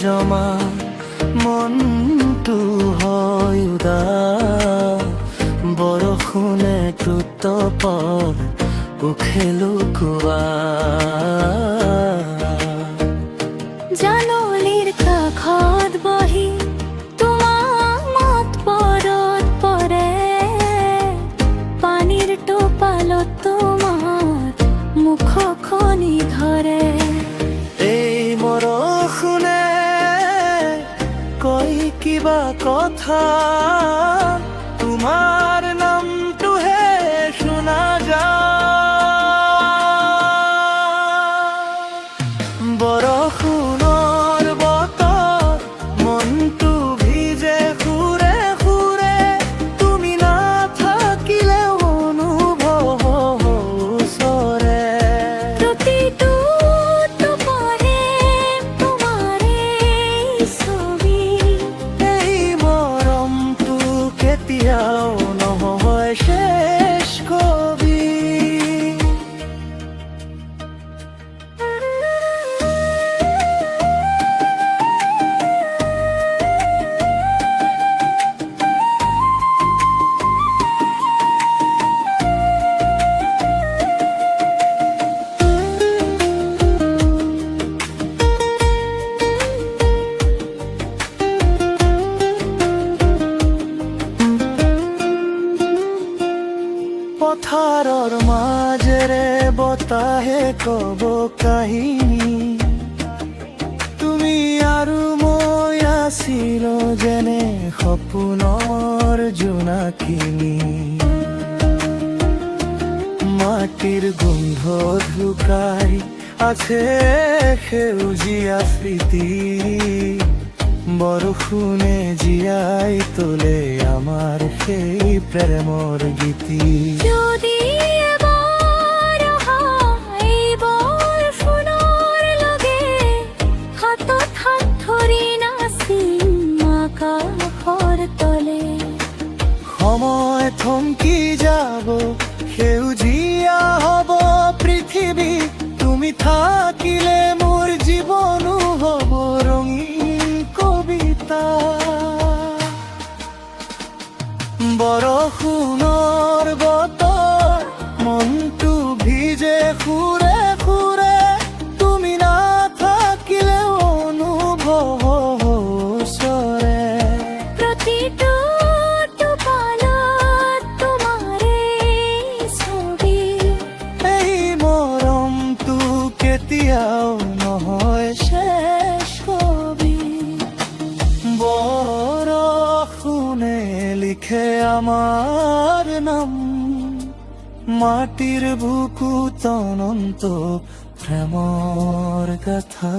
জমা মনটো হয় উদাস বৰষুণে দ্ৰুতপদ উখে লুকুৱা জানলীৰ কাষত বহি তোমাৰ মত পৰত পৰে পানীৰ টোপালত তোমাৰ মুখখনি ধৰে এই বৰষুণে কয় কিবা কথা তোমাৰ নামটোহে শুনা যায় বৰষুণৰ বতৰ মনটো ভিজে সুৰে সুৰে তুমি নাথাকিলেও অনুভৱ ওচৰে প্ৰতিটো টোপৰে তোমাৰে ছবি এই মৰমটো কেতিয়াও নহয় শেষ কবি পথাৰৰ মাজেৰে বতাহে কব কাহিনী তুমি আৰু মই আছিলো যেনে সপোনৰ জোনাকিনি মাটিৰ গোন্ধত লুকাই আছে সেউজীয়া স্মৃতি বৰষুণে জীয়াই তোলে আমাৰ সেই প্ৰেমৰ গীতি যদি এবাৰ অহাই বৰষুণৰ লগে হাতত হাত ধৰি নাচিম আকাশৰ তলে সময় থমকি যাব সেউজীয়া হব পৃথিৱী তুমি থাকিলে মোৰ জীৱনো হব ৰঙীন কবিতা বৰষুণৰ বতৰ মনটো ভিজে সুৰে সুৰে তুমি নাথাকিলেও অনুভৱ ওচৰে প্ৰতিটো টোপালত তোমাৰে ছবি এই মৰমটো কেতিয়াও নহয় শেষ কবি বৰষুণে লিখে আমাৰ নাম মাটিৰ বুকুত অনন্ত প্ৰেমৰ কথা